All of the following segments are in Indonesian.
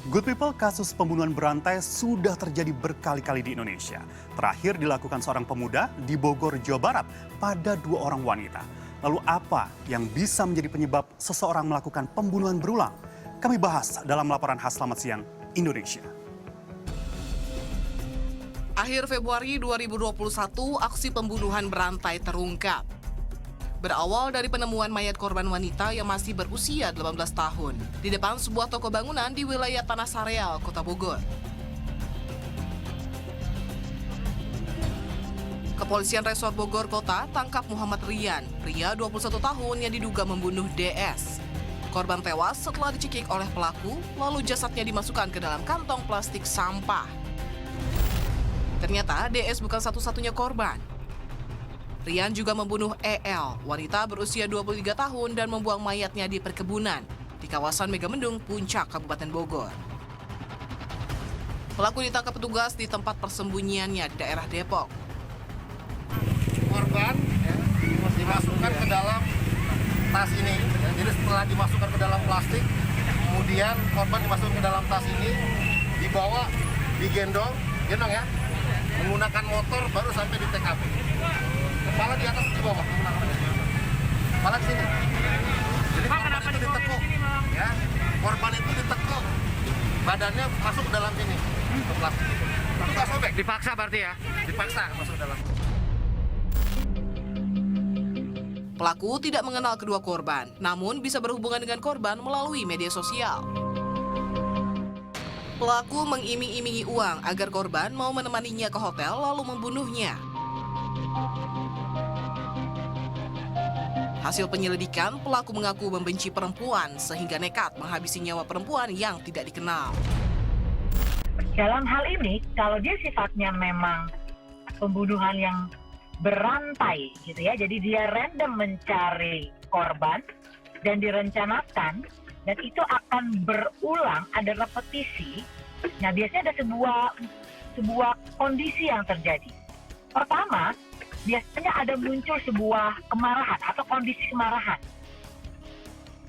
Good People, kasus pembunuhan berantai sudah terjadi berkali-kali di Indonesia. Terakhir dilakukan seorang pemuda di Bogor, Jawa Barat pada 2 orang wanita. Lalu apa yang bisa menjadi penyebab seseorang melakukan pembunuhan berulang? Kami bahas dalam laporan khas Selamat Siang Indonesia. Akhir Februari 2021, aksi pembunuhan berantai terungkap. Berawal dari penemuan mayat korban wanita yang masih berusia 18 tahun di depan sebuah toko bangunan di wilayah Tanah Sareal, Kota Bogor. Kepolisian Resort Bogor Kota tangkap Muhammad Rian, pria 21 tahun yang diduga membunuh DS. Korban tewas setelah dicekik oleh pelaku, lalu jasadnya dimasukkan ke dalam kantong plastik sampah. Ternyata DS bukan satu-satunya korban. Rian juga membunuh EL, wanita berusia 23 tahun dan membuang mayatnya di perkebunan di kawasan Megamendung, Puncak, Kabupaten Bogor. Pelaku ditangkap petugas di tempat persembunyiannya di daerah Depok. Korban dimasukkan ke dalam tas ini, jadi setelah dimasukkan ke dalam plastik, kemudian korban dimasukkan ke dalam tas ini, dibawa, gendong ya, menggunakan motor baru sampai di TKP. Kepala di atas di bawah, kepala di sini. Jadi korban itu ditekuk, ya. Korban itu ditekuk, badannya masuk ke dalam sini, ke plastik. Itu nggak sobek. Dipaksa berarti ya? Dipaksa masuk ke dalam. Pelaku tidak mengenal kedua korban, namun bisa berhubungan dengan korban melalui media sosial. Pelaku mengiming-imingi uang agar korban mau menemaninya ke hotel lalu membunuhnya. Hasil penyelidikan, pelaku mengaku membenci perempuan sehingga nekat menghabisi nyawa perempuan yang tidak dikenal. Dalam hal ini, kalau dia sifatnya memang pembunuhan yang berantai gitu ya, jadi dia random mencari korban dan direncanakan dan itu akan berulang, ada repetisi. Nah, biasanya ada sebuah kondisi yang terjadi. Pertama, biasanya ada muncul sebuah kemarahan atau kondisi kemarahan.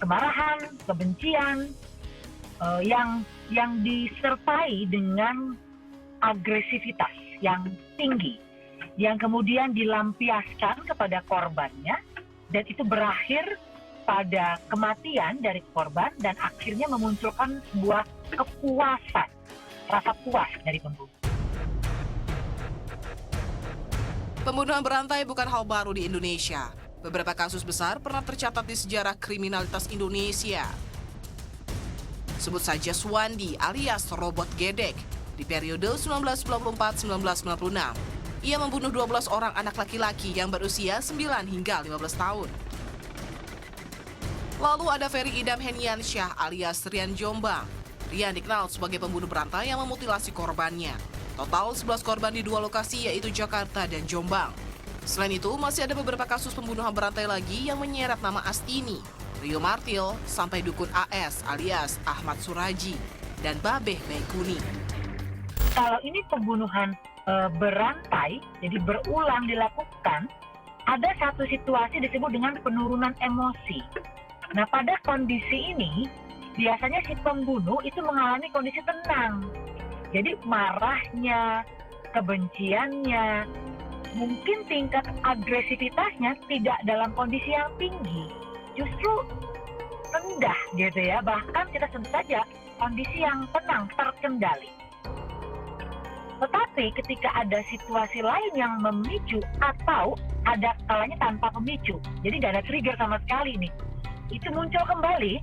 Kemarahan, kebencian yang disertai dengan agresivitas yang tinggi, yang kemudian dilampiaskan kepada korbannya, dan itu berakhir pada kematian dari korban dan akhirnya memunculkan sebuah kepuasan, rasa puas dari pembunuh. Pembunuhan berantai bukan hal baru di Indonesia. Beberapa kasus besar pernah tercatat di sejarah kriminalitas Indonesia. Sebut saja Suwandi alias Robot Gedek di periode 1994-1996. Ia membunuh 12 orang anak laki-laki yang berusia 9 hingga 15 tahun. Lalu ada Ferry Idam Heniansyah alias Rian Jombang. Rian dikenal sebagai pembunuh berantai yang memutilasi korbannya. Total 11 korban di 2 lokasi yaitu Jakarta dan Jombang. Selain itu, masih ada beberapa kasus pembunuhan berantai lagi yang menyeret nama Astini, Rio Martil, sampai dukun AS alias Ahmad Suraji, dan Babeh Baikuni. Kalau ini pembunuhan berantai, jadi berulang dilakukan, ada satu situasi disebut dengan penurunan emosi. Nah, pada kondisi ini, biasanya si pembunuh itu mengalami kondisi tenang. Jadi marahnya, kebenciannya, mungkin tingkat agresivitasnya tidak dalam kondisi yang tinggi, justru rendah gitu ya. Bahkan kita sebut saja kondisi yang tenang, terkendali. Tetapi ketika ada situasi lain yang memicu atau ada kalanya tanpa pemicu, jadi nggak ada trigger sama sekali nih, itu muncul kembali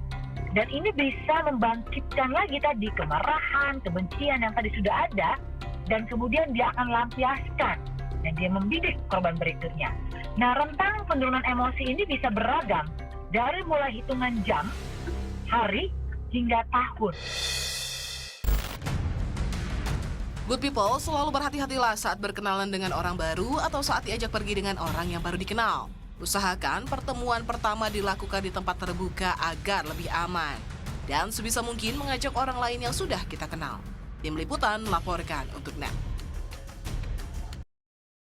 dan ini bisa membangkitkan lagi tadi kemarahan, kebencian yang tadi sudah ada dan kemudian dia akan lampiaskan dan dia membidik korban berikutnya. Nah, rentang penurunan emosi ini bisa beragam dari mulai hitungan jam, hari, hingga tahun. Good people, selalu berhati-hatilah saat berkenalan dengan orang baru atau saat diajak pergi dengan orang yang baru dikenal. Usahakan pertemuan pertama dilakukan di tempat terbuka agar lebih aman. Dan sebisa mungkin mengajak orang lain yang sudah kita kenal. Tim Liputan melaporkan untuk NET.